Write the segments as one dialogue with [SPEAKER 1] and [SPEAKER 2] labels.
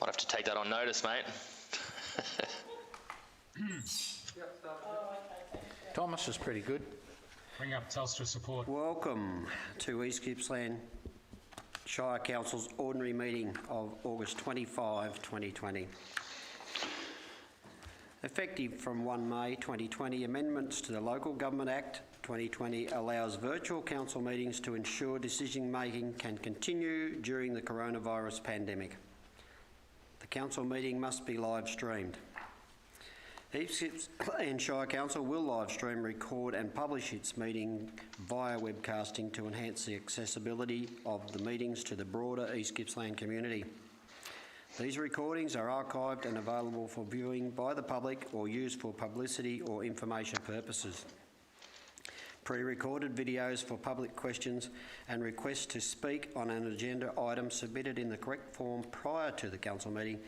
[SPEAKER 1] Might have to take that on notice, mate.
[SPEAKER 2] Thomas is pretty good.
[SPEAKER 3] Bring up Telstra support.
[SPEAKER 4] Welcome to East Gippsland Shire Council's ordinary meeting of August 25, 2020. Effective from 1 May 2020, amendments to the Local Government Act 2020 allows virtual council meetings to ensure decision making can continue during the coronavirus pandemic. The council meeting must be live streamed. East Gippsland Shire Council will live stream, record and publish its meeting via webcasting to enhance the accessibility of the meetings to the broader East Gippsland community. These recordings are archived and available for viewing by the public or used for publicity or information purposes. Pre-recorded videos for public questions and requests to speak on an agenda item submitted in the correct form prior to the council meeting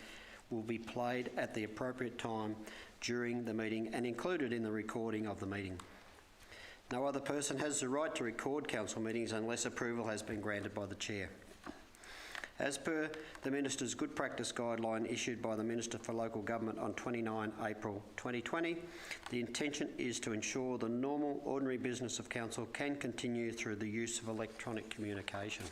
[SPEAKER 4] will be played at the appropriate time during the meeting and included in the recording of the meeting. No other person has the right to record council meetings unless approval has been granted by the chair. As per the Minister's Good Practice Guideline issued by the Minister for Local Government on 29 April 2020, the intention is to ensure the normal ordinary business of Council can continue through the use of electronic communication.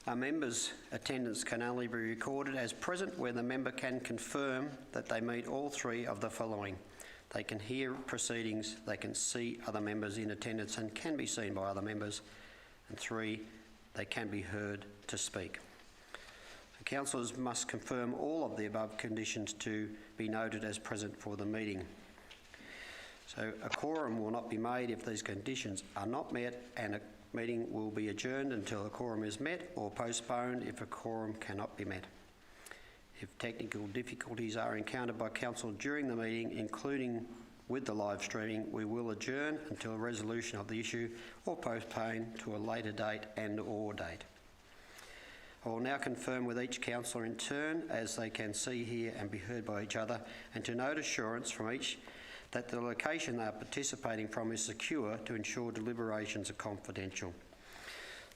[SPEAKER 4] A member's attendance can only be recorded as present where the member can confirm that they meet all three of the following. They can hear proceedings, they can see other members in attendance and can be seen by other members, and 3, they can be heard to speak. The councillors must confirm all of the above conditions to be noted as present for the meeting. So a quorum will not be made if these conditions are not met, and a meeting will be adjourned until a quorum is met or postponed if a quorum cannot be met. If technical difficulties are encountered by council during the meeting, including with the live streaming, we will adjourn until a resolution of the issue or postpone to a later date and/or date. I will now confirm with each councillor in turn as they can see, hear and be heard by each other, and to note assurance from each that the location they are participating from is secure to ensure deliberations are confidential.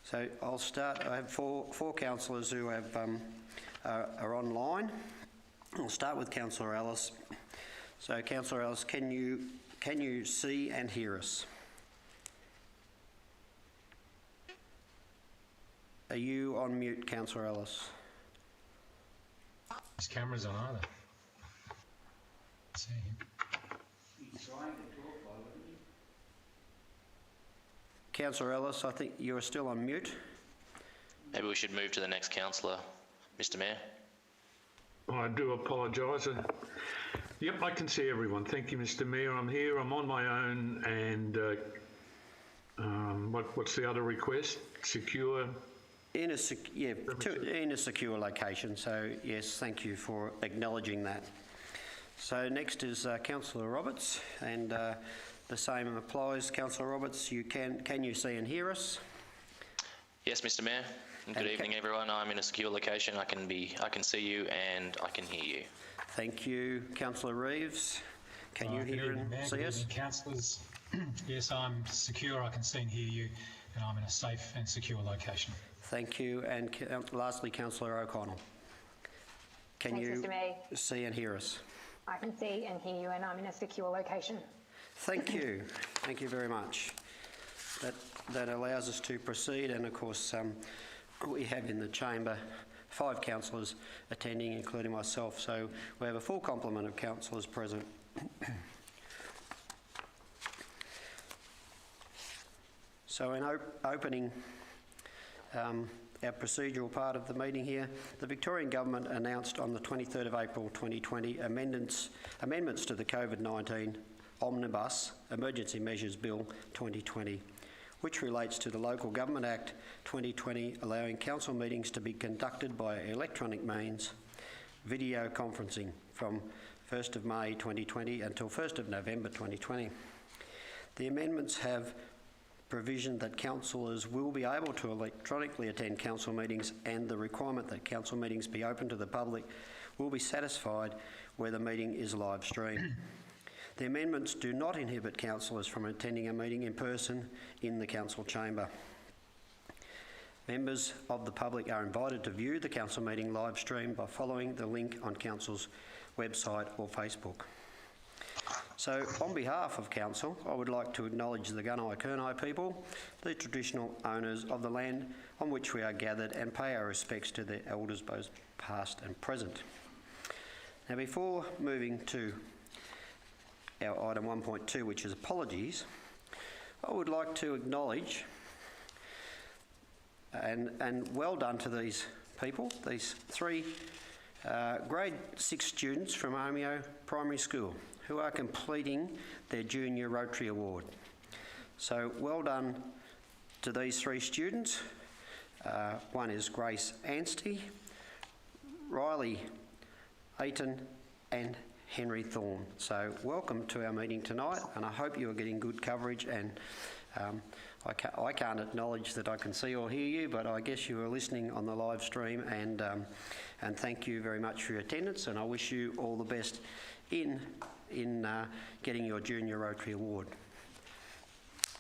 [SPEAKER 4] So I'll start. I have four councillors who have are online. I'll start with Councillor Ellis. So, Councillor Ellis, can you see and hear us? Are you on mute, Councillor Ellis?
[SPEAKER 3] His camera's on either. See him.
[SPEAKER 5] He's trying to talk, why wouldn't he?
[SPEAKER 4] Councillor Ellis, I think you are still on mute.
[SPEAKER 1] Maybe we should move to the next councillor, Mr. Mayor.
[SPEAKER 6] I do apologise. Yep, I can see everyone. Thank you, Mr. Mayor. I'm here. I'm on my own, and what's the other request? Secure. In a secure location. So yes, thank you for acknowledging that. So next is Councillor Roberts, and the same applies. Councillor Roberts, can you see and hear us?
[SPEAKER 1] Yes, Mr. Mayor. Good evening, everyone. I'm in a secure location. I can see you and I can hear you.
[SPEAKER 4] Thank you, Councillor Reeves. Can you hear and see us?
[SPEAKER 3] Councillors, yes, I'm secure. I can see and hear you, and I'm in a safe and secure location.
[SPEAKER 4] Thank you, and lastly, Councillor O'Connell. Can you see and hear us?
[SPEAKER 7] I can see and hear you, and I'm in a secure location.
[SPEAKER 4] Thank you. Thank you very much. That allows us to proceed, and of course we have in the chamber 5 councillors attending, including myself, so we have a full complement of councillors present. So in opening our procedural part of the meeting here, the Victorian Government announced on the 23rd of April 2020 amendments to the COVID-19 Omnibus Emergency Measures Bill 2020, which relates to the Local Government Act 2020, allowing council meetings to be conducted by electronic means, video conferencing from 1st of May 2020 until 1st of November 2020. The amendments have provision that councillors will be able to electronically attend council meetings, and the requirement that council meetings be open to the public will be satisfied where the meeting is live streamed. The amendments do not inhibit councillors from attending a meeting in person in the council chamber. Members of the public are invited to view the council meeting live stream by following the link on council's website or Facebook. So, on behalf of council, I would like to acknowledge the Gunai people, the traditional owners of the land on which we are gathered, and pay our respects to their elders, both past and present. Now, before moving to our item 1.2, which is apologies, I would like to acknowledge and well done to these people, these three grade 6 students from Omeo Primary School who are completing their Junior Rotary Award. So well done to these 3 students. One is Grace Anstey, Riley Ayton and Henry Thorne. So welcome to our meeting tonight, and I hope you are getting good coverage, and I can't acknowledge that I can see or hear you, but I guess you are listening on the live stream, and thank you very much for your attendance, and I wish you all the best in getting your Junior Rotary Award.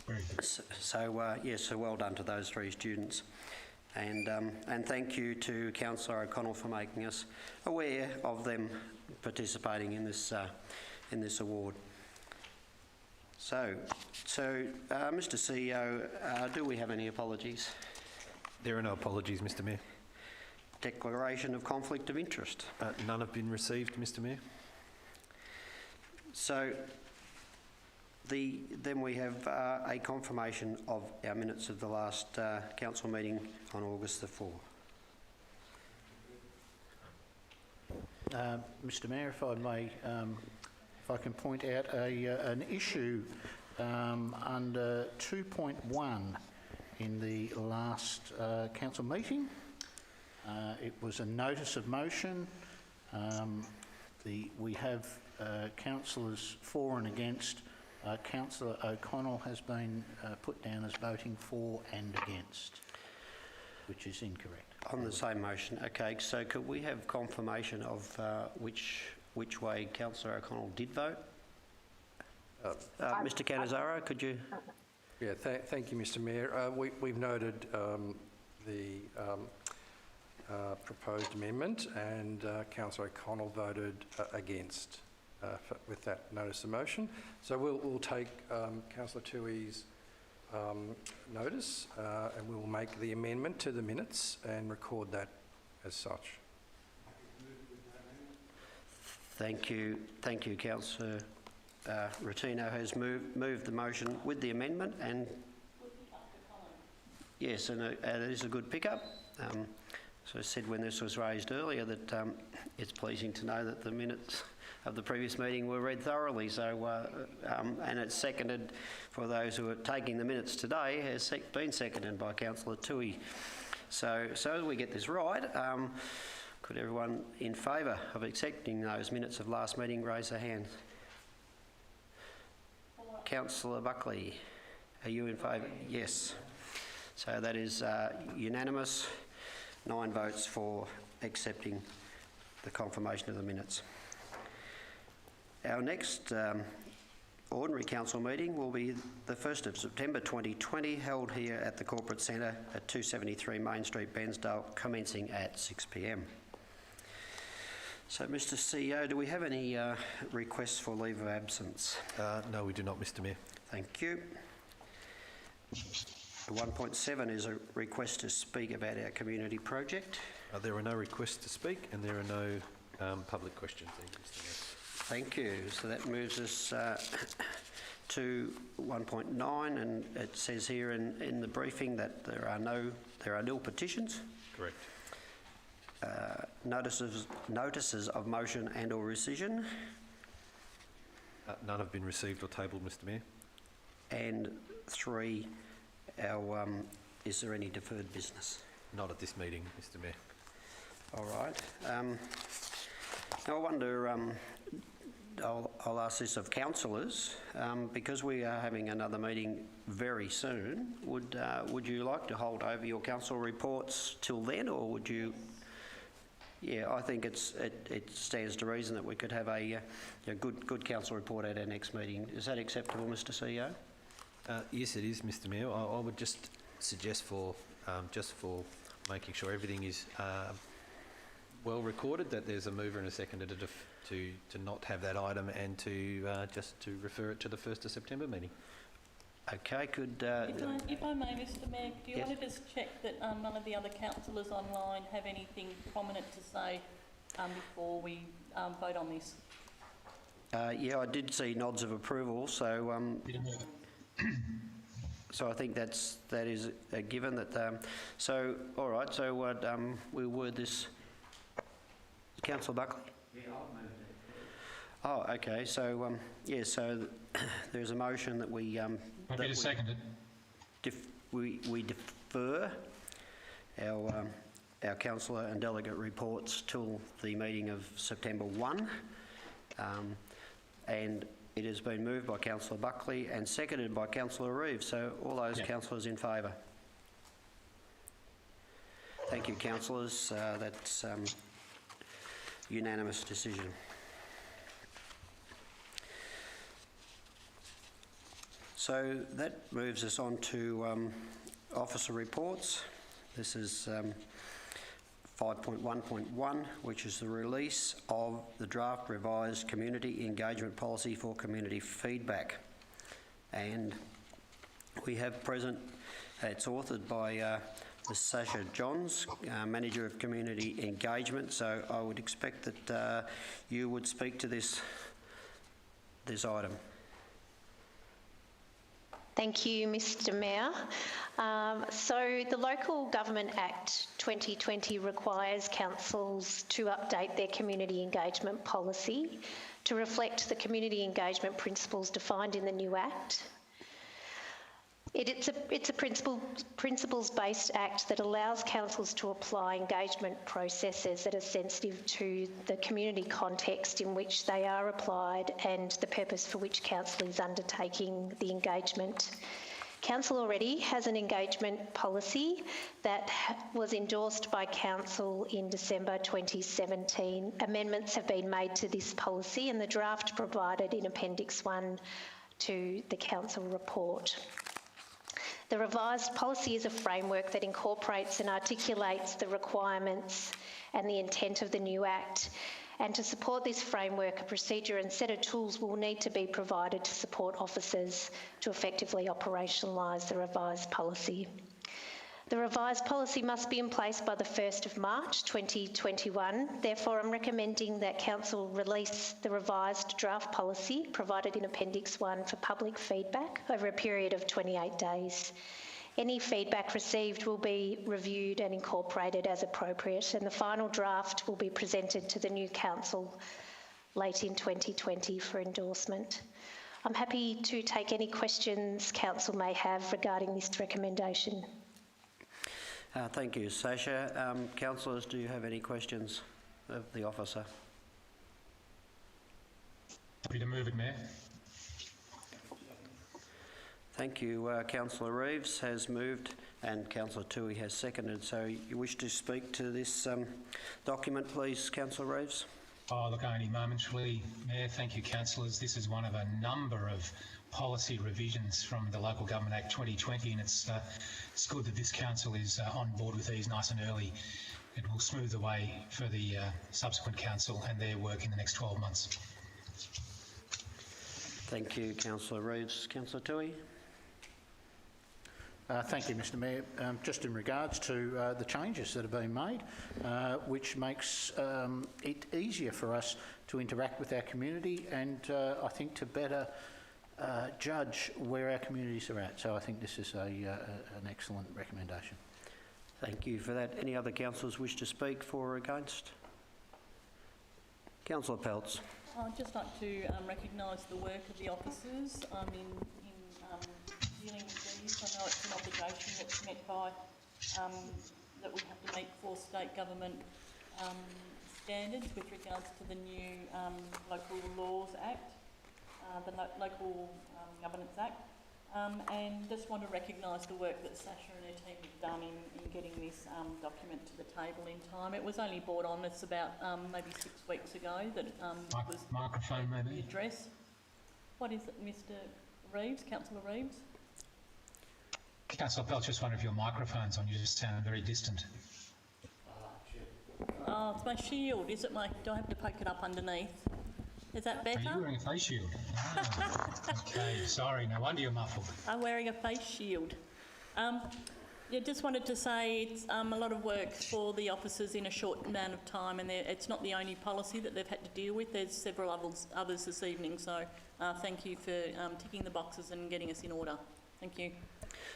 [SPEAKER 3] Very good.
[SPEAKER 4] So well done to those 3 students. And thank you to Councillor O'Connell for making us aware of them participating in this award. So, Mr. CEO, do we have any apologies?
[SPEAKER 8] There are no apologies, Mr. Mayor.
[SPEAKER 4] Declaration of conflict of interest?
[SPEAKER 8] None have been received, Mr. Mayor.
[SPEAKER 4] So, then we have a confirmation of our minutes of the last council meeting on August the 4th.
[SPEAKER 2] Mr Mayor, if I may, if I can point out an issue under 2.1 in the last council meeting. It was a notice of motion. We have councillors for and against. Councillor O'Connell has been put down as voting for and against, which is incorrect.
[SPEAKER 4] On the same motion, okay. So could we have confirmation of which way Councillor O'Connell did vote? Mr. Cannizzaro, could you?
[SPEAKER 9] Yeah, thank you, Mr. Mayor. We've noted the proposed amendment, and Councillor O'Connell voted against. With that notice of motion. So we'll take Councillor Tui's notice and we'll make the amendment to the minutes and record that as such.
[SPEAKER 4] Thank you, Councillor Rotino has moved the motion with the amendment, and yes, and that is a good pickup. So I said when this was raised earlier that it's pleasing to know that the minutes of the previous meeting were read thoroughly, so and it's seconded for those who are taking the minutes today, has been seconded by Councillor Tui. So as we get this right, could everyone in favour of accepting those minutes of last meeting raise their hands? Councillor Buckley, are you in favour? Yes. So that is unanimous, 9 votes for accepting the confirmation of the minutes. Our next ordinary council meeting will be the 1st of September 2020, held here at the Corporate Centre at 273 Main Street, Bandstar, commencing at 6 p.m. So, Mr. CEO, do we have any requests for leave of absence?
[SPEAKER 8] No, we do not, Mr. Mayor.
[SPEAKER 4] Thank you. 1.7 is a request to speak about our community project.
[SPEAKER 8] There are no requests to speak, and there are no public questions either, Mr. Mayor.
[SPEAKER 4] Thank you. So that moves us to 1.9, and it says here in the briefing that there are nil petitions.
[SPEAKER 8] Correct.
[SPEAKER 4] Notices of motion and or rescission.
[SPEAKER 8] None have been received or tabled, Mr. Mayor.
[SPEAKER 4] And 3, is there any deferred business?
[SPEAKER 8] Not at this meeting, Mr. Mayor.
[SPEAKER 4] All right. Now I wonder, I'll ask this of councillors, because we are having another meeting very soon. Would you like to hold over your council reports till then, or would you? Yeah, I think it stands to reason that we could have a good council report at our next meeting. Is that acceptable, Mr. CEO?
[SPEAKER 8] Yes, it is, Mr. Mayor. I would just suggest for just for making sure everything is well recorded, that there's a mover and a seconder to not have that item and to just to refer it to the 1st of September meeting.
[SPEAKER 4] Okay, could...
[SPEAKER 10] If I may, Mr Mayor, do you
[SPEAKER 4] Yes.
[SPEAKER 10] want to just check that none of the other councillors online have anything prominent to say before we vote on this?
[SPEAKER 4] yeah, I did see nods of approval, so so I think that is a given. That so all right. So we'll word this. Councillor Buckley.
[SPEAKER 5] Yeah, I'll move it.
[SPEAKER 4] Oh, okay. So yeah. So there's a motion that we
[SPEAKER 3] I'll get a seconded.
[SPEAKER 4] we defer our councillor and delegate reports till the meeting of September 1. And it has been moved by Councillor Buckley and seconded by Councillor Reeves. So all those councillors in favour? Thank you, councillors. That's unanimous decision. So that moves us on to officer reports. This is 5.1.1, which is the release of the draft revised community engagement policy for community feedback. And we have present, it's authored by Ms Sasha Johns, Manager of Community Engagement. So I would expect that you would speak to this item.
[SPEAKER 11] Thank you, Mr Mayor. So the Local Government Act 2020 requires councils to update their community engagement policy to reflect the community engagement principles defined in the new Act. It's a principles-based act that allows councils to apply engagement processes that are sensitive to the community context in which they are applied and the purpose for which council is undertaking the engagement. Council already has an engagement policy that was endorsed by Council in December 2017. Amendments have been made to this policy and the draft provided in Appendix 1 to the Council report. The revised policy is a framework that incorporates and articulates the requirements and the intent of the new Act. And to support this framework, a procedure and set of tools will need to be provided to support officers to effectively operationalise the revised policy. The revised policy must be in place by the 1st of March 2021. Therefore, I'm recommending that Council release the revised draft policy provided in Appendix 1 for public feedback over a period of 28 days. Any feedback received will be reviewed and incorporated as appropriate, and the final draft will be presented to the new Council late in 2020 for endorsement. I'm happy to take any questions Council may have regarding this recommendation.
[SPEAKER 4] Thank you, Sasha. Councillors, do you have any questions of the officer?
[SPEAKER 3] Happy to move it, Mayor.
[SPEAKER 4] Thank you. Councillor Reeves has moved and Councillor Toohey has seconded. So you wish to speak to this document, please, Councillor Reeves?
[SPEAKER 3] Oh, look, only momentarily, Mayor. Thank you, councillors. This is one of a number of policy revisions from the Local Government Act 2020, and it's good that this council is on board with these nice and early. It will smooth the way for the subsequent council and their work in the next 12 months.
[SPEAKER 4] Thank you, Councillor Reeves. Councillor Toohey?
[SPEAKER 2] Thank you, Mr Mayor. Just in regards to the changes that have been made, which makes it easier for us to interact with our community and I think to better judge where our communities are at. So I think this is an excellent recommendation.
[SPEAKER 4] Thank you for that. Any other councillors wish to speak for or against? Councillor Peltz.
[SPEAKER 10] I'd just like to recognise the work of the officers in dealing with these. I know it's an obligation that's met by, that we have to meet for state government standards with regards to the new Local Laws Act, the Local Governance Act, and just want to recognise the work that Sasha and her team have done in getting this document to the table in time. It was only brought on us about maybe 6 weeks ago that it was
[SPEAKER 3] microphone maybe
[SPEAKER 10] addressed. What is it, Mr Reeves, Councillor Reeves?
[SPEAKER 3] Councillor Pelt, just wonder if your microphone's on. You just sound very distant.
[SPEAKER 10] Oh, it's my shield. Is it my... Do I have to poke it up underneath? Is that better?
[SPEAKER 3] Are you wearing a face shield? Ah, okay, sorry. No wonder you're muffled.
[SPEAKER 10] I'm wearing a face shield. Yeah, just wanted to say it's a lot of work for the officers in a short amount of time, and it's not the only policy that they've had to deal with. There's several others this evening, so thank you for ticking the boxes and getting us in order. Thank you.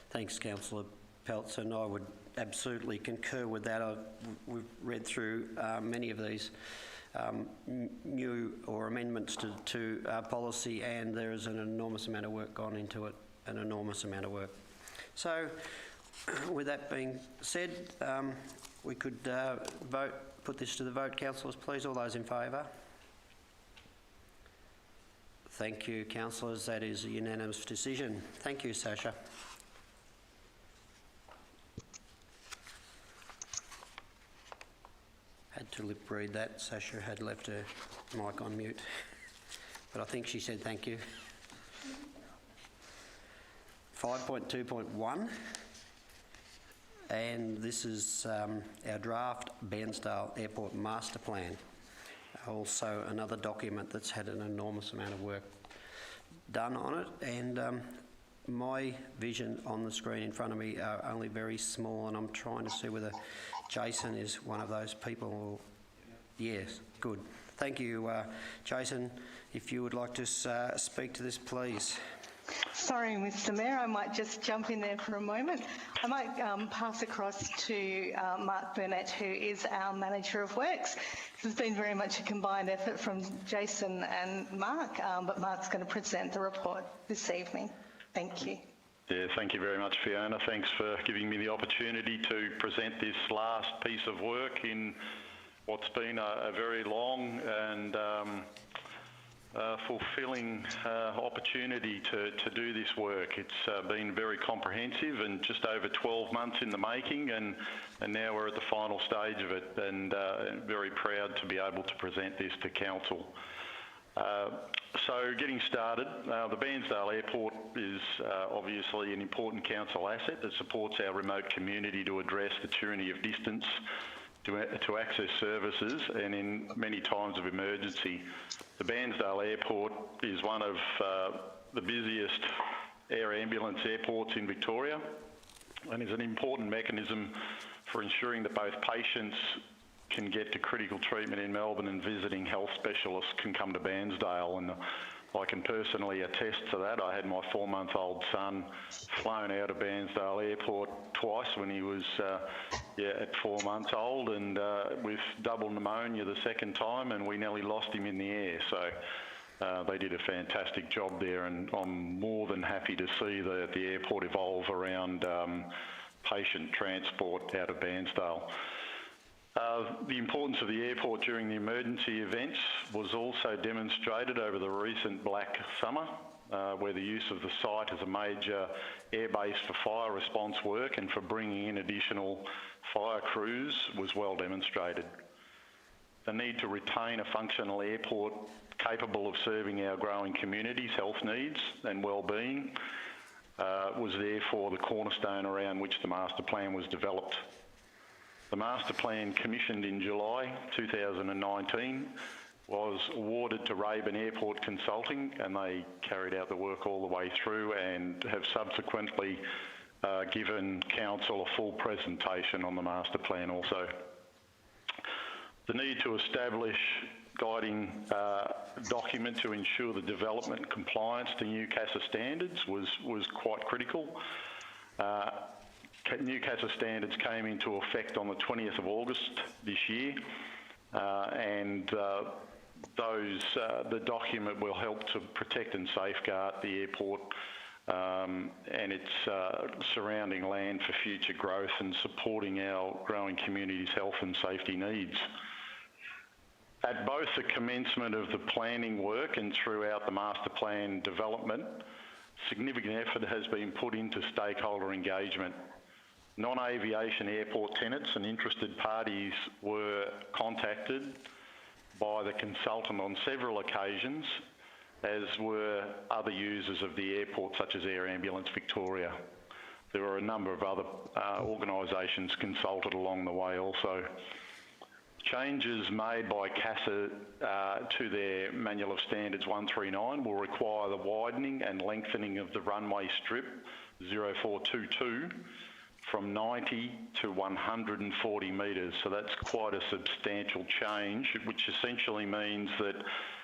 [SPEAKER 4] Thanks, Councillor Peltz, and I would absolutely concur with that. We've read through many of these new or amendments to our policy, and there is an enormous amount of work gone into it, an enormous amount of work. So, with that being said, we could put this to the vote. Councillors, please. All those in favour? Thank you, councillors. That is a unanimous decision. Thank you, Sasha. Had to lip read that. Sasha had left her mic on mute, but I think she said thank you. 5.2.1, and this is our draft Bandstar Airport Master Plan. Also another document that's had an enormous amount of work done on it, and my vision on the screen in front of me are only very small, and I'm trying to see whether Jason is one of those people. Yes, good. Thank you, Jason. If you would like to speak to this, please.
[SPEAKER 12] Sorry, Mr Mayor, I might just jump in there for a moment. I might pass across to Mark Burnett, who is our Manager of Works. This has been very much a combined effort from Jason and Mark, but Mark's going to present the report this evening. Thank you.
[SPEAKER 13] Yeah, thank you very much, Fiona. Thanks for giving me the opportunity to present this last piece of work in what's been a very long and fulfilling opportunity to do this work. It's been very comprehensive and just over 12 months in the making, and now we're at the final stage of it, and very proud to be able to present this to Council. So getting started, the Bandstar Airport is obviously an important council asset that supports our remote community to address the tyranny of distance, to access services, and in many times of emergency. The Bandstar Airport is one of the busiest air ambulance airports in Victoria, and is an important mechanism for ensuring that both patients can get to critical treatment in Melbourne and visiting health specialists can come to Bansdale. And I can personally attest to that. I had my 4-month-old son flown out of Bansdale Airport twice when he was at 4 months old, and with double pneumonia the second time, and we nearly lost him in the air. So they did a fantastic job there, and I'm more than happy to see the airport evolve around patient transport out of Bansdale. The importance of the airport during the emergency events was also demonstrated over the recent Black Summer, where the use of the site as a major airbase for fire response work and for bringing in additional fire crews was well demonstrated. The need to retain a functional airport capable of serving our growing community's health needs and well-being was therefore the cornerstone around which the master plan was developed. The master plan, commissioned in July 2019, was awarded to Raven Airport Consulting, and they carried out the work all the way through and have subsequently given Council a full presentation on the master plan also. The need to establish guiding document to ensure the development compliance to Newcastle standards was quite critical. Newcastle standards came into effect on the 20th of August this year, and the document will help to protect and safeguard the airport and its surrounding land for future growth and supporting our growing community's health and safety needs. At both the commencement of the planning work and throughout the master plan development, significant effort has been put into stakeholder engagement. Non-aviation airport tenants and interested parties were contacted by the consultant on several occasions, as were other users of the airport such as Air Ambulance Victoria. there were a number of other organisations consulted along the way also. Changes made by CASA to their Manual of Standards 139 will require the widening and lengthening of the runway strip 0422 from 90 to 140 metres. So that's quite a substantial change, which essentially means that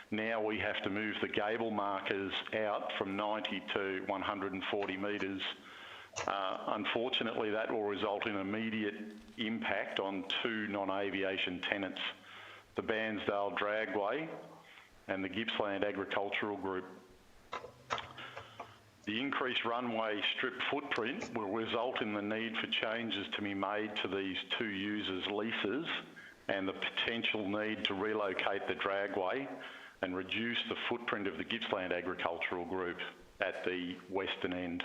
[SPEAKER 13] now we have to move the gable markers out from 90 to 140 metres. Unfortunately, that will result in immediate impact on two non-aviation tenants, the Bandstar Dragway and the Gippsland Agricultural Group. The increased runway strip footprint will result in the need for changes to be made to these two users' leases and the potential need to relocate the dragway and reduce the footprint of the Gippsland Agricultural Group at the western end.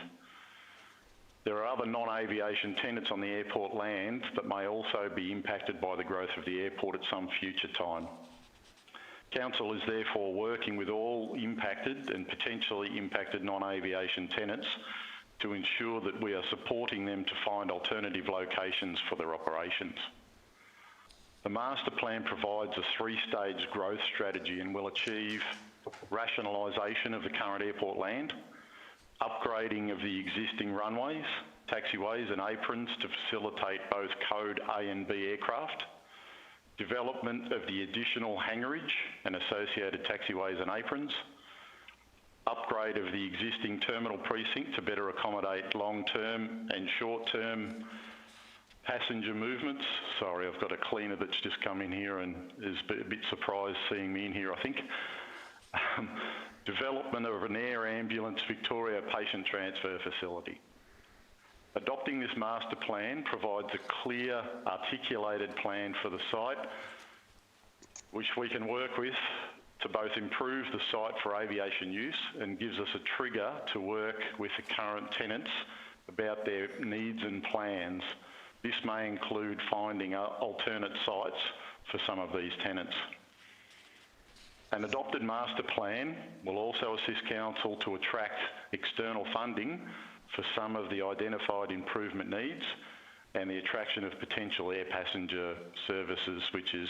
[SPEAKER 13] There are other non-aviation tenants on the airport land that may also be impacted by the growth of the airport at some future time. Council is therefore working with all impacted and potentially impacted non-aviation tenants to ensure that we are supporting them to find alternative locations for their operations. The master plan provides a three-stage growth strategy and will achieve rationalisation of the current airport land, upgrading of the existing runways, taxiways and aprons to facilitate both Code A and B aircraft, development of the additional hangarage and associated taxiways and aprons, upgrade of the existing terminal precinct to better accommodate long-term and short-term passenger movements. Sorry, I've got a cleaner that's just come in here and is a bit surprised seeing me in here, I think. Development of an Air Ambulance Victoria patient transfer facility. Adopting this master plan provides a clear, articulated plan for the site, which we can work with to both improve the site for aviation use and gives us a trigger to work with the current tenants about their needs and plans. This may include finding alternate sites for some of these tenants. An adopted master plan will also assist Council to attract external funding for some of the identified improvement needs and the attraction of potential air passenger services, which is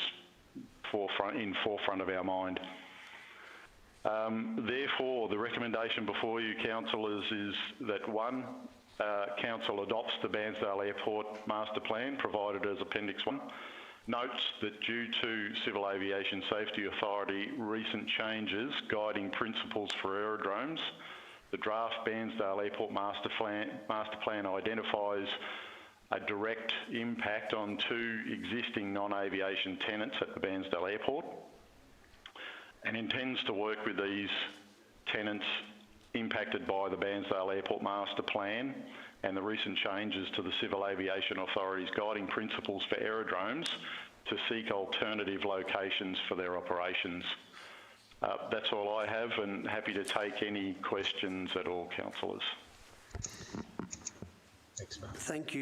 [SPEAKER 13] forefront of our mind. Therefore, the recommendation before you, councillors, is that 1, Council adopts the Bandstar Airport Master Plan provided as Appendix 1, notes that due to Civil Aviation Safety Authority recent changes guiding principles for aerodromes, the draft Bandstar Airport Master Plan identifies a direct impact on 2 existing non-aviation tenants at the Bandstar Airport and intends to work with these tenants impacted by the Bandstar Airport Master Plan and the recent changes to the Civil Aviation Authority's guiding principles for aerodromes to seek alternative locations for their operations. That's all I have, and happy to take any questions at all, councillors.
[SPEAKER 3] Thanks, Mark.
[SPEAKER 4] Thank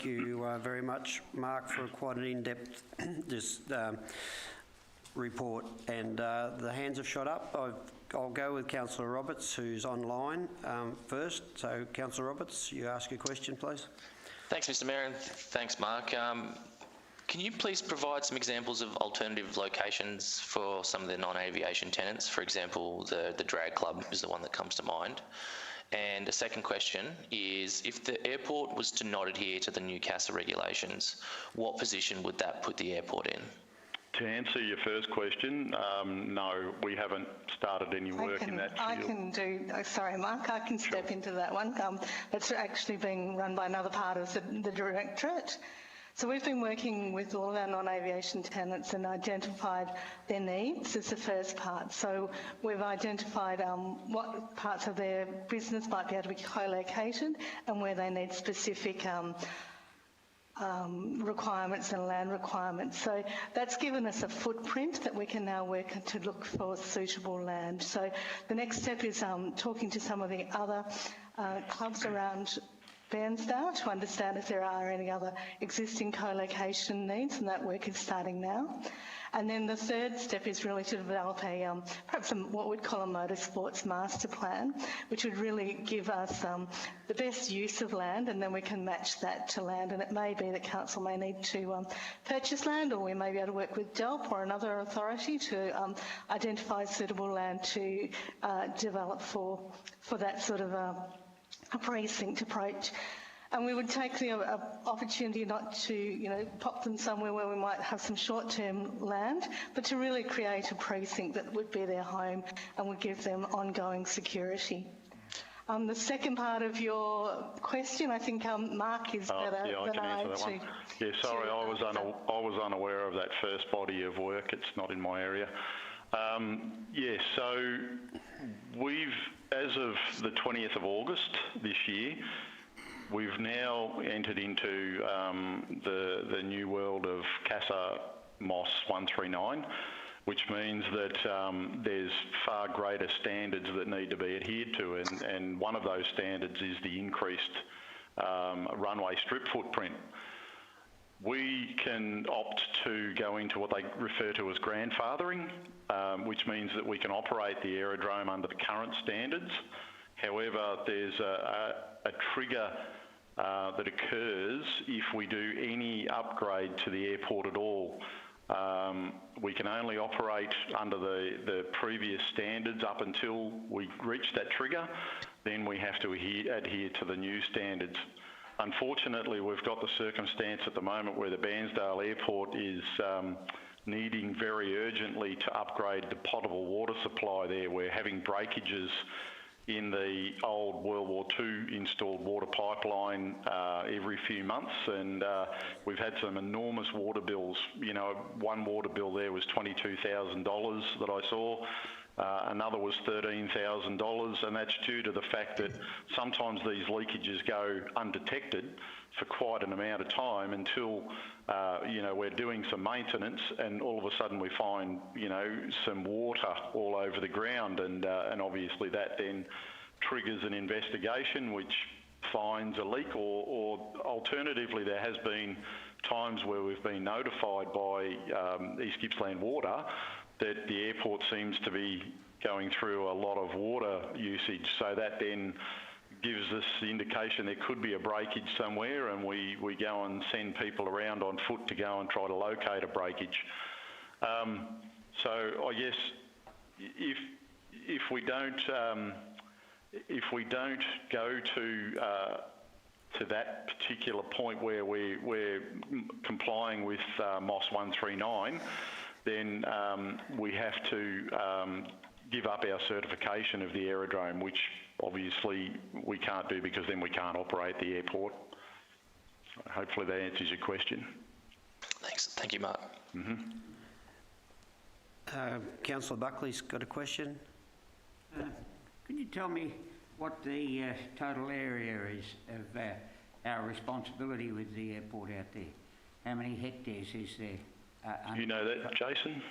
[SPEAKER 4] you very much, Mark, for quite an in-depth report. And the hands have shot up. I'll go with Councillor Roberts, who's online first. So, Councillor Roberts, you ask a question, please.
[SPEAKER 1] Thanks, Mr. Mayor, and thanks, Mark. Can you please provide some examples of alternative locations for some of the non-aviation tenants? For example, the drag club is the one that comes to mind. And a second question is, if the airport was to not adhere to the new CASA regulations, what position would that put the airport in?
[SPEAKER 13] To answer your first question, no, we haven't started any work in that field.
[SPEAKER 12] Sorry, Mark, I can step into that one. It's actually being run by another part of the Directorate. So we've been working with all of our non-aviation tenants and identified their needs as the first part. So we've identified what parts of their business might be able to be co-located and where they need specific requirements and land requirements. So that's given us a footprint that we can now work to look for suitable land. So the next step is talking to some of the other clubs around Bandstar to understand if there are any other existing co-location needs, and that work is starting now. And then the third step is really to develop a perhaps what we'd call a motorsports master plan, which would really give us the best use of land, and then we can match that to land. And it may be that council may need to purchase land, or we may be able to work with DELP or another authority to identify suitable land to develop for that sort of a precinct approach. And we would take the opportunity not to, pop them somewhere where we might have some short-term land, but to really create a precinct that would be their home and would give them ongoing security. The second part of your question, I think Mark is better than I
[SPEAKER 13] to. Yeah, sorry, I was unaware of that first body of work. It's not in my area. So we've, as of the 20th of August this year, we've now entered into the new world of CASA MOS 139, which means that there's far greater standards that need to be adhered to, and one of those standards is the increased runway strip footprint. We can opt to go into what they refer to as grandfathering, which means that we can operate the aerodrome under the current standards. However, there's a trigger that occurs if we do any upgrade to the airport at all. We can only operate under the previous standards up until we reach that trigger. Then we have to adhere to the new standards. Unfortunately, we've got the circumstance at the moment where the Bandstar Airport is needing very urgently to upgrade the potable water supply there. We're having breakages in the old World War II installed water pipeline every few months, and we've had some enormous water bills. One water bill there was $22,000 that I saw. Another was $13,000, and that's due to the fact that sometimes these leakages go undetected for quite an amount of time until we're doing some maintenance, and all of a sudden we find some water all over the ground, and obviously that then triggers an investigation which finds a leak, or alternatively there has been times where we've been notified by East Gippsland Water that the airport seems to be going through a lot of water usage, so that then gives us the indication there could be a breakage somewhere, and we go and send people around on foot to go and try to locate a breakage. So I guess if we don't go to that particular point where we're complying with MOS 139, then we have to give up our certification of the aerodrome, which obviously we can't do because then we can't operate the airport. Hopefully that answers your question.
[SPEAKER 1] Thanks. Thank you, Mark.
[SPEAKER 4] Councillor Buckley's got a question.
[SPEAKER 5] Can you tell me what the total area is of our responsibility with the airport out there? How many hectares is there?
[SPEAKER 13] Do you know that, Jason?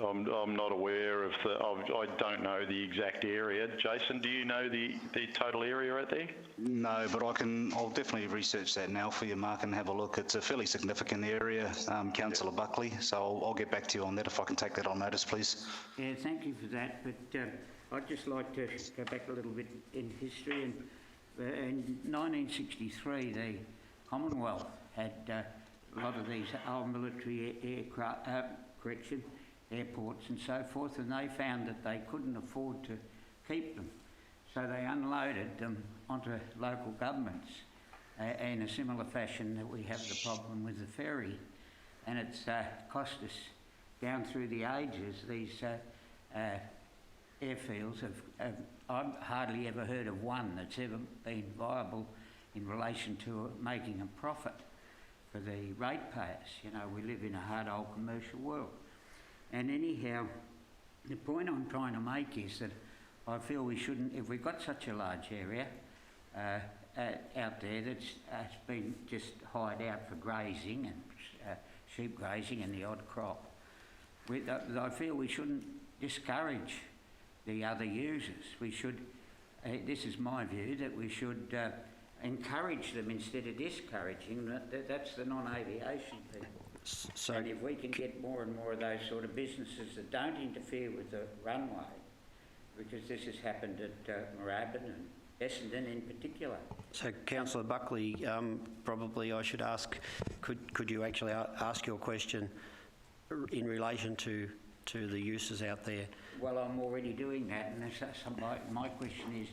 [SPEAKER 13] I'm not aware of I don't know the exact area. Jason, do you know the total area out there?
[SPEAKER 14] No, but I'll definitely research that now for you, Mark, and have a look. It's a fairly significant area, Councillor Buckley, so I'll get back to you on that if I can take that on notice, please.
[SPEAKER 5] Yeah, thank you for that, but I'd just like to go back a little bit in history. And in 1963, the Commonwealth had a lot of these old military airports and so forth, and they found that they couldn't afford to keep them. So they unloaded them onto local governments in a similar fashion that we have the problem with the ferry. And it's cost us, down through the ages, these airfields I've hardly ever heard of one that's ever been viable in relation to making a profit for the ratepayers. We live in a hard old commercial world. And anyhow, the point I'm trying to make is that I feel we shouldn't, if we've got such a large area out there that's been just hired out for grazing and sheep grazing and the odd crop, I feel we shouldn't discourage the other users. We should this is my view, that we should encourage them instead of discouraging. That's the non-aviation people.
[SPEAKER 4] So,
[SPEAKER 5] and if we can get more and more of those sort of businesses that don't interfere with the runway, because this has happened at Moorabbin and Essendon in particular.
[SPEAKER 4] So, Councillor Buckley, probably I should ask, could you actually ask your question in relation to the uses out there?
[SPEAKER 5] Well, I'm already doing that, and my question is,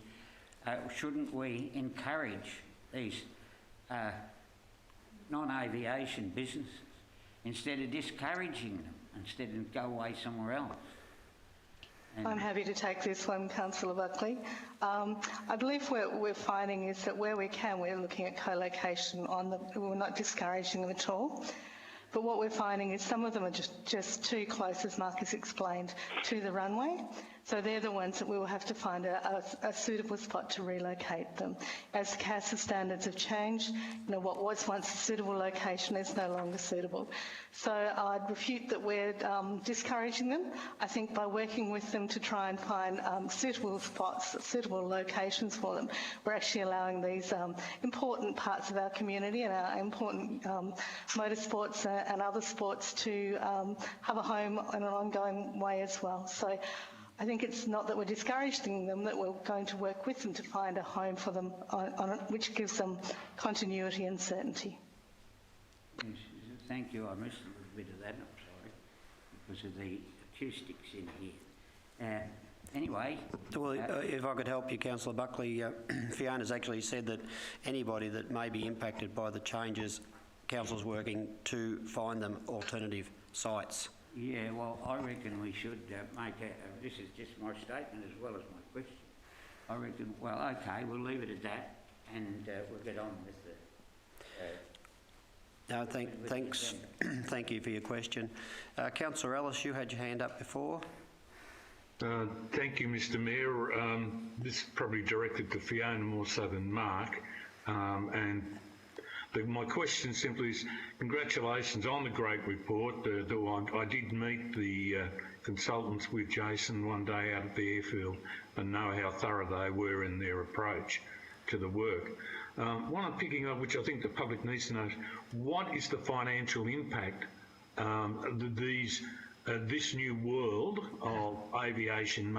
[SPEAKER 5] shouldn't we encourage these non-aviation businesses instead of discouraging them, instead of go away somewhere else?
[SPEAKER 12] I'm happy to take this one, Councillor Buckley. I believe what we're finding is that where we can, we're looking at co-location we're not discouraging them at all. But what we're finding is some of them are just too close, as Mark has explained, to the runway. So they're the ones that we will have to find a suitable spot to relocate them. As the CASA standards have changed, what was once a suitable location is no longer suitable. So I'd refute that we're discouraging them. I think by working with them to try and find suitable spots, suitable locations for them, we're actually allowing these important parts of our community and our important motorsports and other sports to have a home in an ongoing way as well. So I think it's not that we're discouraging them, that we're going to work with them to find a home for them which gives them continuity and certainty.
[SPEAKER 5] Yes, thank you. I missed a little bit of that, I'm sorry, because of the acoustics in here. Anyway... Well,
[SPEAKER 4] if I could help you, Councillor Buckley, Fiona's actually said that anybody that may be impacted by the changes, Council's working to find them alternative sites.
[SPEAKER 5] Yeah, well, I reckon we should make this is just my statement as well as my question. I reckon, well, okay, we'll leave it at that, and we'll get on with the...
[SPEAKER 4] No, thanks. Thank you for your question. Councillor Ellis, you had your hand up before.
[SPEAKER 15] Thank you, Mr Mayor. This is probably directed to Fiona more so than Mark, and my question simply is, congratulations on the great report. I did meet the consultants with Jason one day out at the airfield and know how thorough they were in their approach to the work. What I'm picking up, which I think the public needs to know, is what is the financial impact this new world of aviation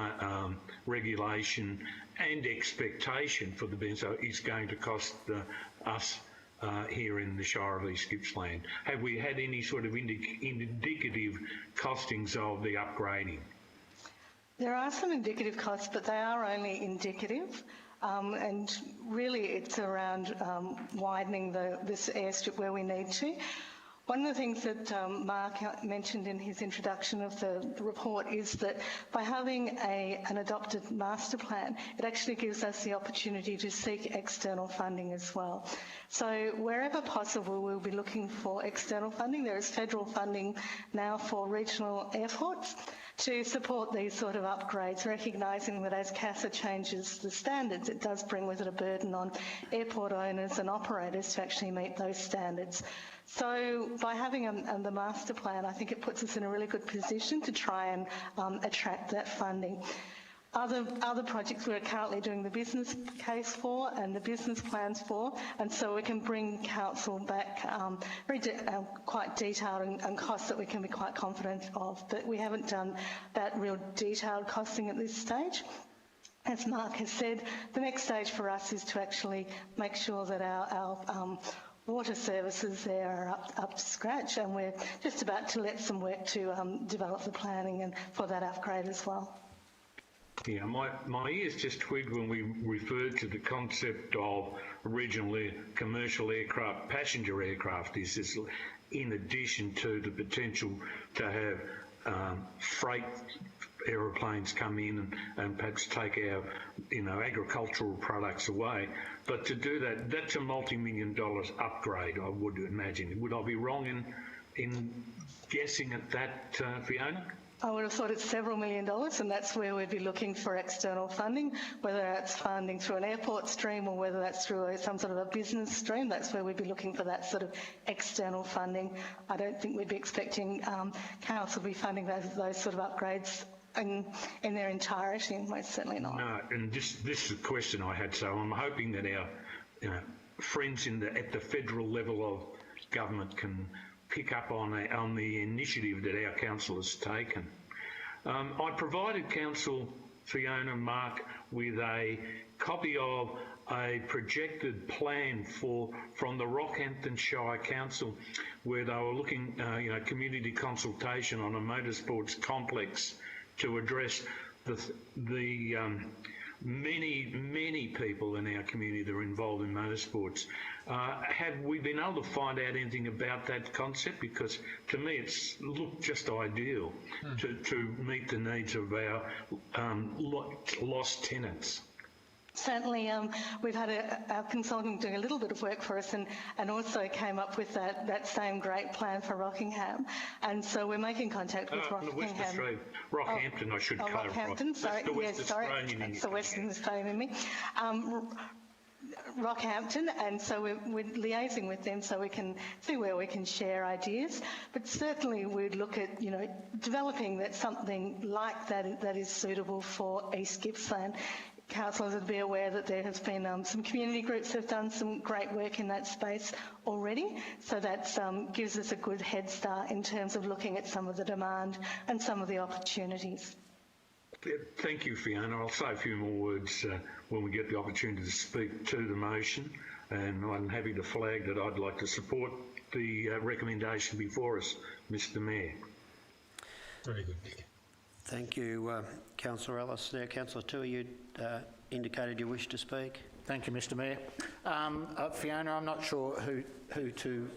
[SPEAKER 15] regulation and expectation for the Bandstar is going to cost us here in the Shire of East Gippsland? Have we had any sort of indicative costings of the upgrading?
[SPEAKER 12] There are some indicative costs, but they are only indicative. And really it's around widening this airstrip where we need to. One of the things that Mark mentioned in his introduction of the report is that by having an adopted master plan, it actually gives us the opportunity to seek external funding as well. So wherever possible, we'll be looking for external funding. There is federal funding now for regional airports to support these sort of upgrades, recognising that as CASA changes the standards, it does bring with it a burden on airport owners and operators to actually meet those standards. So by having the master plan, I think it puts us in a really good position to try and attract that funding. Other projects we're currently doing the business case for and the business plans for, and so we can bring council back quite detailed and costs that we can be quite confident of. But we haven't done that real detailed costing at this stage. As Mark has said, the next stage for us is to actually make sure that our water services there are up to scratch, and we're just about to let some work to develop the planning and for that upgrade as well.
[SPEAKER 15] Yeah, my ears just twigged when we referred to the concept of regional commercial aircraft, passenger aircraft. Is this in addition to the potential to have freight aeroplanes come in and perhaps take our, agricultural products away. But to do that, that's a multi-million-dollar upgrade, I would imagine. Would I be wrong in guessing at that, Fiona?
[SPEAKER 12] I would have thought it's several $1 million, and that's where we'd be looking for external funding, whether that's funding through an airport stream or whether that's through some sort of a business stream. That's where we'd be looking for that sort of external funding. I don't think we'd be expecting council to be funding those sort of upgrades in their entirety, most certainly not.
[SPEAKER 15] No, and this is a question I had, so I'm hoping that our friends at the federal level of government can pick up on the initiative that our council has taken. I provided Council Fiona Mark with a copy of a projected plan from the Rockhampton Shire Council, where they were looking, community consultation on a motorsports complex to address the many people in our community that are involved in motorsports. Have we been able to find out anything about that concept? Because to me it's looked just ideal to meet the needs of our lost tenants.
[SPEAKER 12] Certainly, we've had our consultant doing a little bit of work for us and also came up with that same great plan for Rockingham. And so we're making contact with Rockingham.
[SPEAKER 15] Rockhampton, I should clarify.
[SPEAKER 12] Rockhampton, sorry. It's the Western Australian in me. Rockhampton, and so we're liaising with them so we can see where we can share ideas. But certainly we'd look at, developing something like that is suitable for East Gippsland. Councillors would be aware that there has been some community groups that have done some great work in that space already, so that gives us a good head start in terms of looking at some of the demand and some of the opportunities.
[SPEAKER 15] Thank you, Fiona. I'll say a few more words when we get the opportunity to speak to the motion, and I'm happy to flag that I'd like to support the recommendation before us, Mr Mayor.
[SPEAKER 3] Very good, Nick.
[SPEAKER 4] Thank you, Councillor Ellis. Now, Councillor Tui, you indicated you wish to speak.
[SPEAKER 2] Thank you, Mr Mayor. Fiona, I'm not sure who to...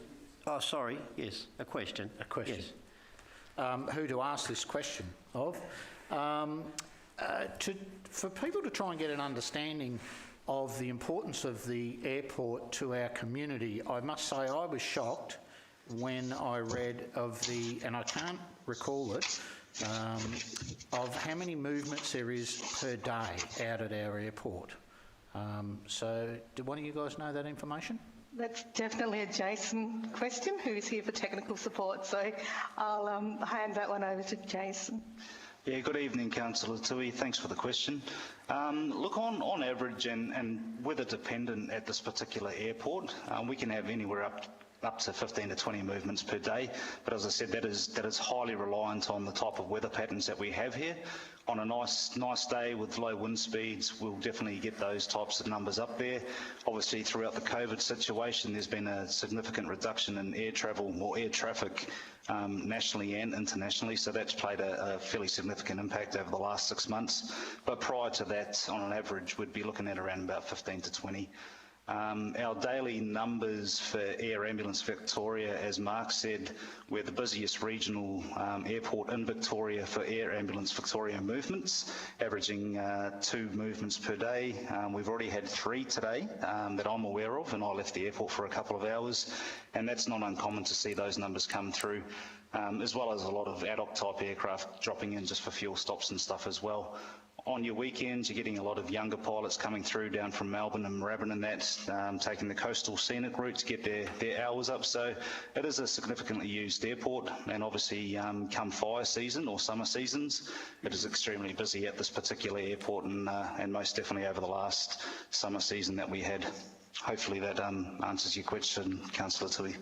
[SPEAKER 4] Oh, sorry. Yes, a question.
[SPEAKER 2] A question.
[SPEAKER 4] Yes.
[SPEAKER 2] Who to ask this question of. For people to try and get an understanding of the importance of the airport to our community, I must say I was shocked when I read of and I can't recall it, of how many movements there is per day out at our airport. So do one of you guys know that information?
[SPEAKER 12] That's definitely a Jason question, who's here for technical support, so I'll hand that one over to Jason.
[SPEAKER 14] Yeah, good evening, Councillor Tui. Thanks for the question. Look, on average and weather dependent at this particular airport, we can have anywhere up to 15 to 20 movements per day, but as I said, that is highly reliant on the type of weather patterns that we have here. On a nice day with low wind speeds, we'll definitely get those types of numbers up there. Obviously, throughout the COVID situation, there's been a significant reduction in air travel or air traffic nationally and internationally, so that's played a fairly significant impact over the last 6 months. But prior to that, on an average, we'd be looking at around about 15 to 20. Our daily numbers for Air Ambulance Victoria, as Mark said, we're the busiest regional airport in Victoria for Air Ambulance Victoria movements, averaging 2 movements per day. We've already had 3 today that I'm aware of, and I left the airport for a couple of hours, and that's not uncommon to see those numbers come through, as well as a lot of ad hoc type aircraft dropping in just for fuel stops and stuff as well. On your weekends, you're getting a lot of younger pilots coming through down from Melbourne and Moorabbin and that, taking the coastal scenic route to get their hours up. So it is a significantly used airport, and obviously come fire season or summer seasons, it is extremely busy at this particular airport, and most definitely over the last summer season that we had. Hopefully that answers your question, Councillor Tui.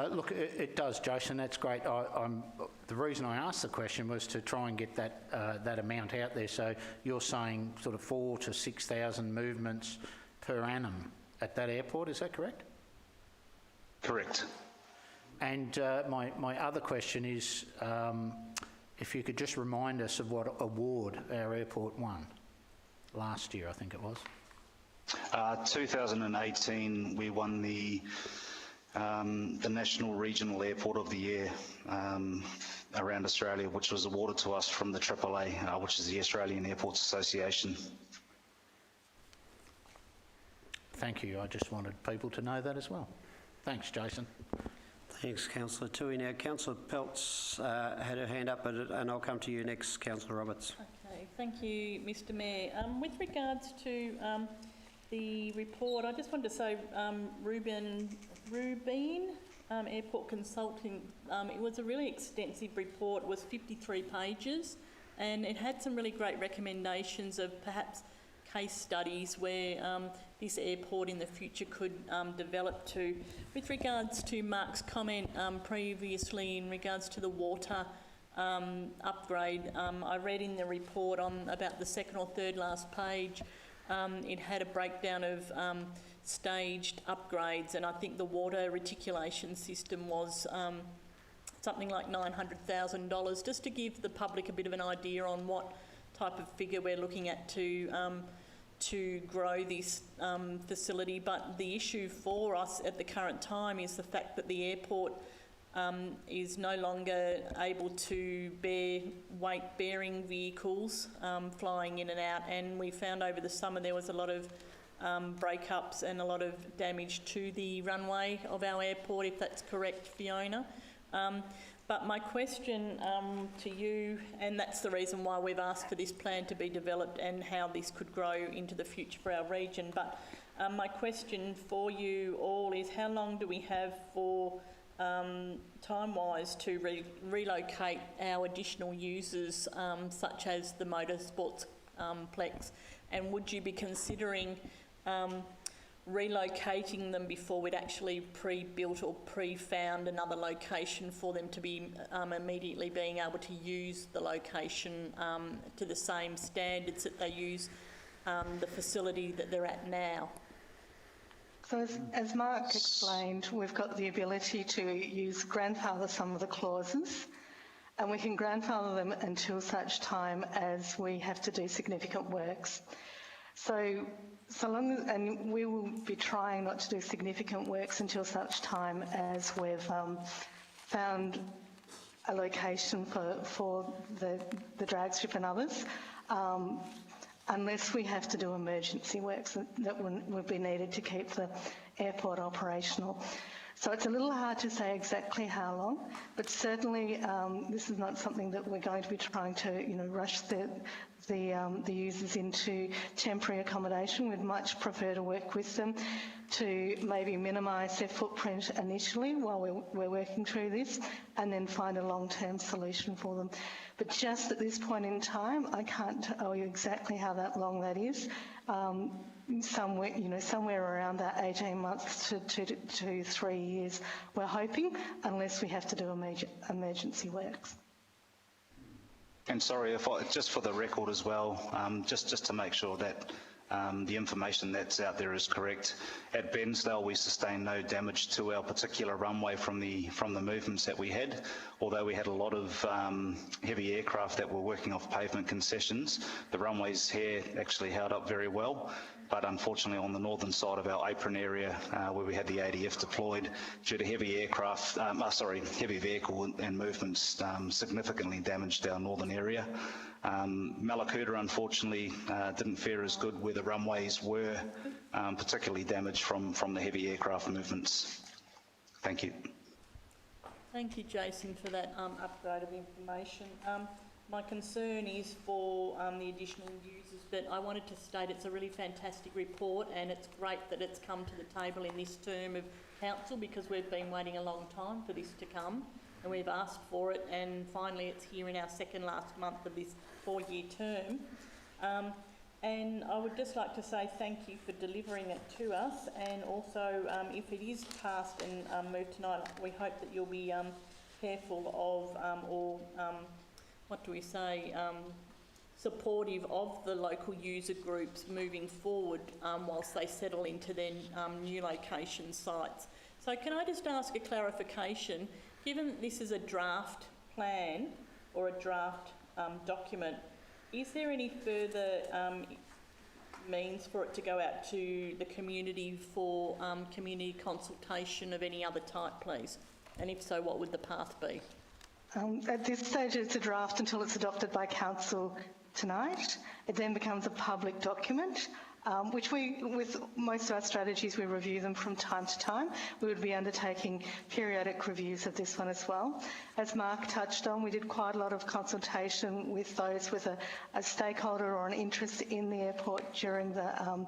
[SPEAKER 2] Look, it does, Jason. That's great. The reason I asked the question was to try and get that amount out there. So you're saying sort of 4,000 to 6,000 movements per annum at that airport. Is that correct?
[SPEAKER 14] Correct.
[SPEAKER 2] And my other question is, if you could just remind us of what award our airport won last year, I think it was.
[SPEAKER 14] 2018, we won the National Regional Airport of the Year around Australia, which was awarded to us from the AAA, which is the Australian Airports Association.
[SPEAKER 2] Thank you. I just wanted people to know that as well. Thanks, Jason.
[SPEAKER 4] Thanks, Councillor Tui. Now, Councillor Peltz had her hand up, and I'll come to you next, Councillor Roberts.
[SPEAKER 10] Okay, thank you, Mr Mayor. With regards to the report, I just wanted to say Rubin Airport Consulting, it was a really extensive report. It was 53 pages. and it had some really great recommendations of perhaps case studies where this airport in the future could develop to. With regards to Mark's comment previously in regards to the water upgrade, I read in the report on about the second or third last page, it had a breakdown of staged upgrades, and I think the water reticulation system was something like $900,000, just to give the public a bit of an idea on what type of figure we're looking at to grow this facility. But the issue for us at the current time is the fact that the airport is no longer able to bear weight-bearing vehicles flying in and out, and we found over the summer there was a lot of breakups and a lot of damage to the runway of our airport, if that's correct, Fiona. But my question to you, and that's the reason why we've asked for this plan to be developed and how this could grow into the future for our region, but my question for you all is how long do we have for time-wise to relocate our additional users such as the motorsports plex, and would you be considering relocating them before we'd actually pre-built or pre-found another location for them to be immediately being able to use the location to the same standards that they use the facility that they're at now?
[SPEAKER 12] So as Mark explained, we've got the ability to grandfather some of the clauses, and we can grandfather them until such time as we have to do significant works. So long as, and we will be trying not to do significant works until such time as we've found a location for the drag strip and others, unless we have to do emergency works that would be needed to keep the airport operational. So it's a little hard to say exactly how long, but certainly this is not something that we're going to be trying to, rush the users into temporary accommodation. We'd much prefer to work with them to maybe minimise their footprint initially while we're working through this, and then find a long-term solution for them. But just at this point in time, I can't tell you exactly how long that is. Somewhere around that 18 months to 3 years, we're hoping, unless we have to do emergency works.
[SPEAKER 14] And sorry, just for the record as well, just to make sure that the information that's out there is correct. At Bandstar, we sustained no damage to our particular runway from the movements that we had, although we had a lot of heavy aircraft that were working off pavement concessions. The runways here actually held up very well, but unfortunately on the northern side of our apron area, where we had the ADF deployed, due to heavy heavy vehicle and movements, significantly damaged our northern area. Malakuta, unfortunately, didn't fare as good, where the runways were particularly damaged from the heavy aircraft movements. Thank you.
[SPEAKER 10] Thank you, Jason, for that upgrade of information. My concern is for the additional users, but I wanted to state it's a really fantastic report, and it's great that it's come to the table in this term of council, because we've been waiting a long time for this to come, and we've asked for it, and finally it's here in our second last month of this 4-year term. And I would just like to say thank you for delivering it to us, and also if it is passed and moved tonight, we hope that you'll be careful of supportive of the local user groups moving forward whilst they settle into their new location sites. So can I just ask a clarification? Given that this is a draft plan or a draft document, is there any further means for it to go out to the community for community consultation of any other type, please? And if so, what would the path be?
[SPEAKER 12] At this stage, it's a draft until it's adopted by council tonight. It then becomes a public document, which with most of our strategies, we review them from time to time. We would be undertaking periodic reviews of this one as well. As Mark touched on, we did quite a lot of consultation with those with a stakeholder or an interest in the airport during the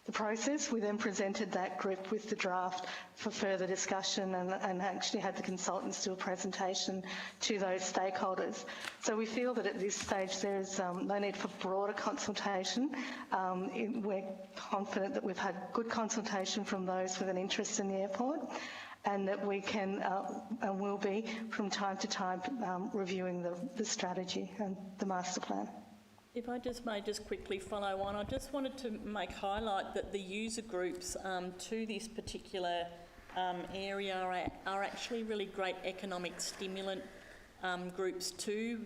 [SPEAKER 12] the process. We then presented that group with the draft for further discussion and actually had the consultants do a presentation to those stakeholders. So we feel that at this stage there is no need for broader consultation. We're confident that we've had good consultation from those with an interest in the airport, and that we can and will be from time to time reviewing the strategy and the master plan.
[SPEAKER 10] If I may just quickly follow on, I just wanted to highlight that the user groups to this particular area are actually really great economic stimulant groups to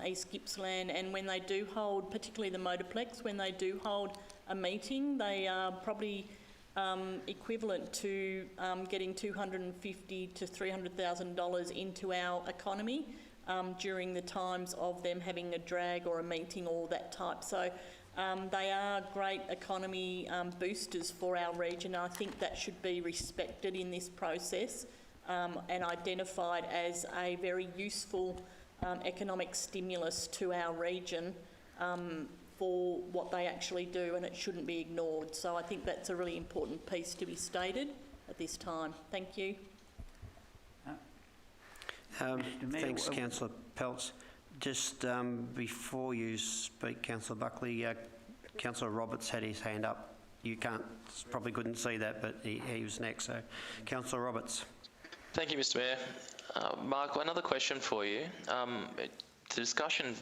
[SPEAKER 10] East Gippsland, and when they do hold, particularly the Motorplex, when they do hold a meeting, they are probably equivalent to getting $250,000 to $300,000 into our economy during the times of them having a drag or a meeting or that type. So they are great economy boosters for our region. I think that should be respected in this process and identified as a very useful economic stimulus to our region for what they actually do, and it shouldn't be ignored. So I think that's a really important piece to be stated at this time. Thank you.
[SPEAKER 4] Thanks, Councillor Peltz. Just before you speak, Councillor Buckley, Councillor Roberts had his hand up. You probably couldn't see that, but he was next. So, Councillor Roberts.
[SPEAKER 1] Thank you, Mr. Mayor. Mark, another question for you. The discussion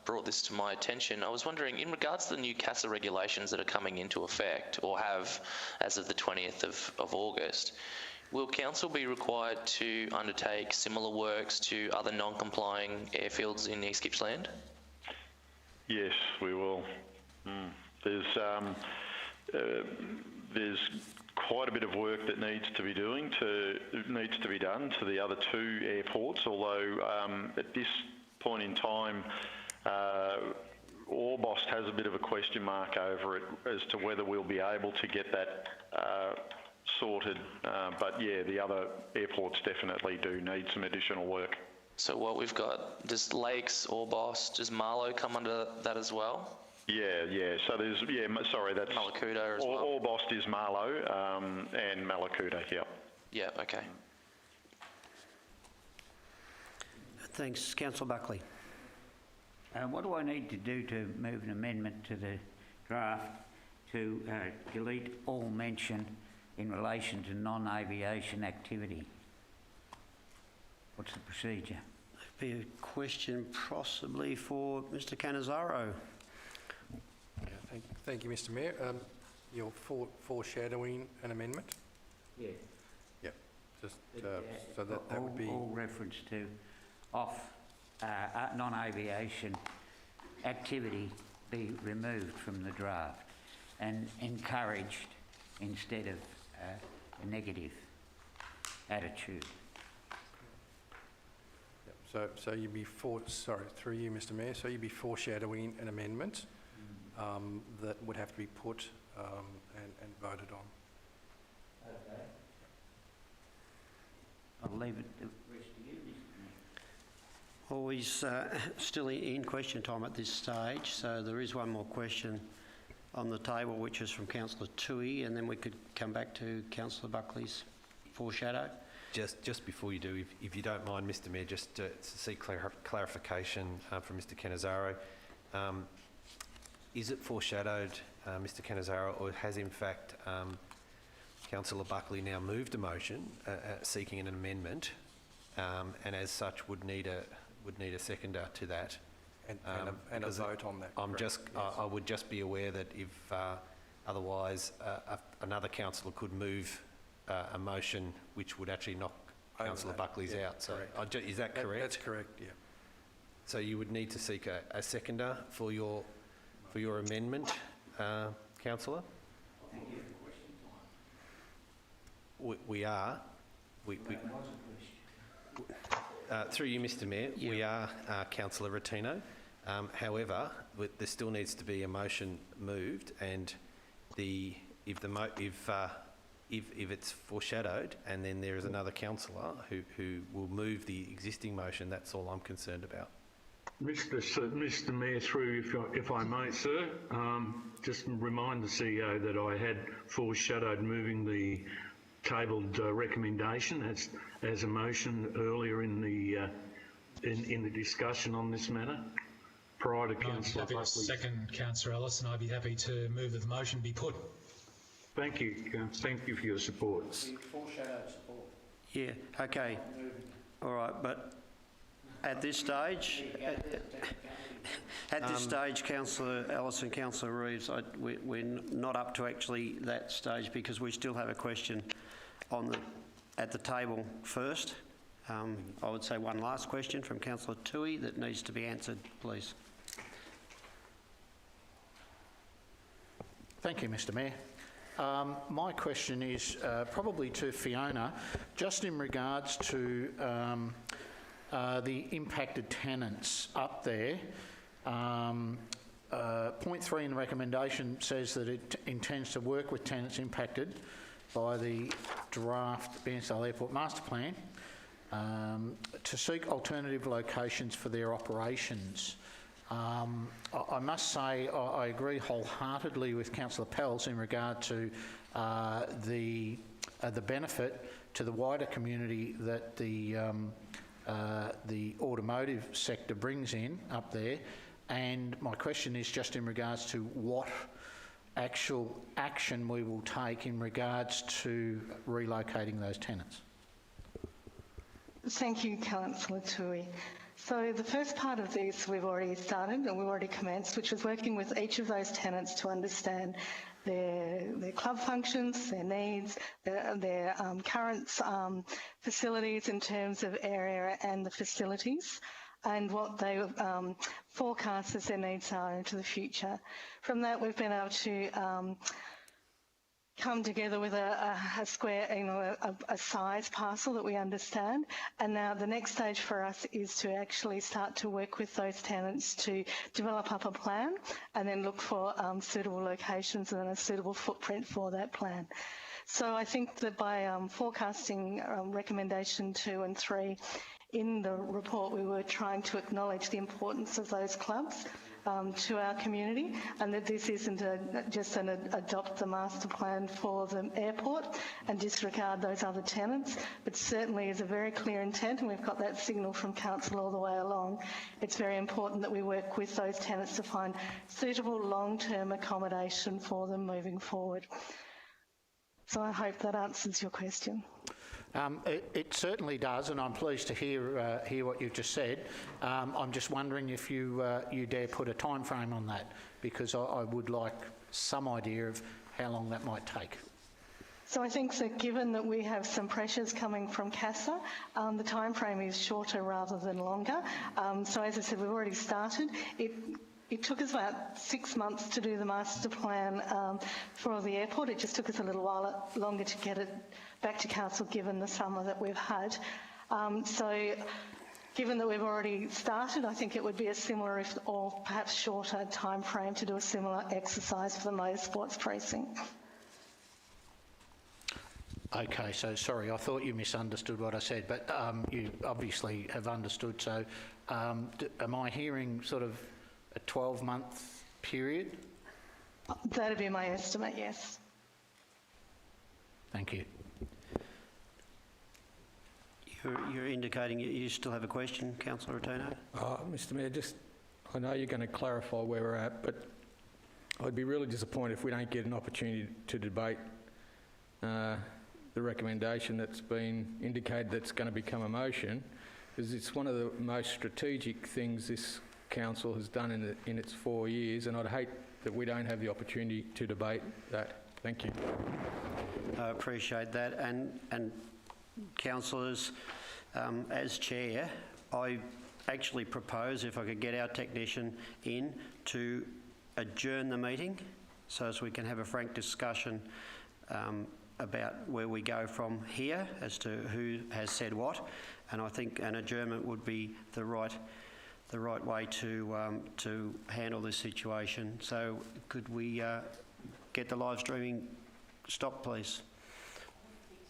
[SPEAKER 1] brought this to my attention. I was wondering, in regards to the new CASA regulations that are coming into effect, or have as of the 20th of August, will Council be required to undertake similar works to other non-complying airfields in East Gippsland?
[SPEAKER 13] Yes, we will. There's quite a bit of work that needs to be done to the other two airports. Although at this point in time, Orbost has a bit of a question mark over it as to whether we'll be able to get that sorted, but yeah, the other airports definitely do need some additional work.
[SPEAKER 1] So what we've got, does Lakes, Orbost, does Marlow come under that as well?
[SPEAKER 13] Yeah. So there's, sorry, that's
[SPEAKER 1] Malakuta as well.
[SPEAKER 13] Orbost is Marlow and Malakuta, yeah.
[SPEAKER 1] Yeah, okay.
[SPEAKER 4] Thanks, Councillor Buckley.
[SPEAKER 5] What do I need to do to move an amendment to the draft to delete all mention in relation to non-aviation activity? What's the procedure?
[SPEAKER 4] Be a question possibly for Mr. Cannizzaro.
[SPEAKER 9] Yeah, thank you, Mr. Mayor. You're foreshadowing an amendment?
[SPEAKER 5] Yeah.
[SPEAKER 9] Yep. Just so that would be
[SPEAKER 5] all reference to non-aviation activity be removed from the draft and encouraged instead of a negative attitude.
[SPEAKER 9] Yep. So you'd be through you, Mr. Mayor. So you'd be foreshadowing an amendment that would have to be put and voted on.
[SPEAKER 5] Okay. I'll leave it the rest to you, Mr. Mayor.
[SPEAKER 4] Well, he's still in question time at this stage, so there is one more question on the table, which is from Councillor Toohey, and then we could come back to Councillor Buckley's foreshadow.
[SPEAKER 8] Just before you do, if you don't mind, Mr. Mayor, just to seek clarification from Mr. Cannizzaro. Is it foreshadowed, Mr. Cannizzaro, or has in fact Councillor Buckley now moved a motion seeking an amendment, and as such would need a seconder to that?
[SPEAKER 9] And a vote on that.
[SPEAKER 8] I would just be aware that if otherwise another councillor could move a motion which would actually knock Councillor Buckley's out. So is that correct?
[SPEAKER 9] That's correct, yeah.
[SPEAKER 8] So you would need to seek a seconder for your amendment, Councillor? We are. Through you, Mr. Mayor, we are Councillor Rotino. However, there still needs to be a motion moved, and if it's foreshadowed, and then there is another councillor who will move the existing motion, that's all I'm concerned about.
[SPEAKER 15] Mr Mayor, through, if I may, sir, just remind the CEO that I had foreshadowed moving the tabled recommendation as a motion earlier in the discussion on this matter, prior to Councillor Buckley.
[SPEAKER 3] Second, Councillor Ellison, I'd be happy to move that the motion be put.
[SPEAKER 15] Thank you. Thank you for your support.
[SPEAKER 2] Foreshadowed support.
[SPEAKER 4] Yeah, okay. All right, but at this stage, Councillor Ellison, Councillor Reeves, we're not up to actually that stage because we still have a question at the table first. I would say one last question from Councillor Toohey that needs to be answered, please.
[SPEAKER 2] Thank you, Mr Mayor. My question is probably to Fiona, just in regards to the impacted tenants up there. Point 3 in the recommendation says that it intends to work with tenants impacted by the draft Bandstar Airport Master Plan to seek alternative locations for their operations. I must say I agree wholeheartedly with Councillor Pells in regard to the benefit to the wider community that the automotive sector brings in up there, and my question is just in regards to what actual action we will take in regards to relocating those tenants.
[SPEAKER 12] Thank you, Councillor Toohey. So the first part of this we've already started and we've already commenced, which was working with each of those tenants to understand their club functions, their needs, their current facilities in terms of area and the facilities, and what they forecast as their needs are into the future. From that, we've been able to come together with a square, a size parcel that we understand. And now the next stage for us is to actually start to work with those tenants to develop up a plan and then look for suitable locations and a suitable footprint for that plan. So I think that by forecasting recommendation 2 and 3 in the report, we were trying to acknowledge the importance of those clubs to our community, and that this isn't just an adopt the master plan for the airport and disregard those other tenants, but certainly is a very clear intent, and we've got that signal from council all the way along. It's very important that we work with those tenants to find suitable long-term accommodation for them moving forward. So I hope that answers your question.
[SPEAKER 2] It certainly does, and I'm pleased to hear what you've just said. I'm just wondering if you dare put a time frame on that, because I would like some idea of how long that might take.
[SPEAKER 12] So I think that given that we have some pressures coming from CASA, the time frame is shorter rather than longer. So as I said, we've already started. It took us about 6 months to do the master plan for the airport. It just took us a little while longer to get it back to council given the summer that we've had. So given that we've already started, I think it would be a similar or perhaps shorter time frame to do a similar exercise for the motorsports precinct.
[SPEAKER 2] Okay, so sorry, I thought you misunderstood what I said, but you obviously have understood. So am I hearing sort of a 12-month period?
[SPEAKER 12] That'd be my estimate, yes.
[SPEAKER 2] Thank you.
[SPEAKER 4] You're indicating you still have a question, Councillor Roberts?
[SPEAKER 16] Mr Mayor, I know you're going to clarify where we're at, but I'd be really disappointed if we don't get an opportunity to debate the recommendation that's been indicated that's going to become a motion, because it's one of the most strategic things this council has done in its 4 years, and I'd hate that we don't have the opportunity to debate that. Thank you.
[SPEAKER 4] I appreciate that, and councillors, as chair, I actually propose, if I could get our technician in, to adjourn the meeting so as we can have a frank discussion about where we go from here as to who has said what, and I think an adjournment would be the right way to handle this situation. So could we get the live streaming stopped, please?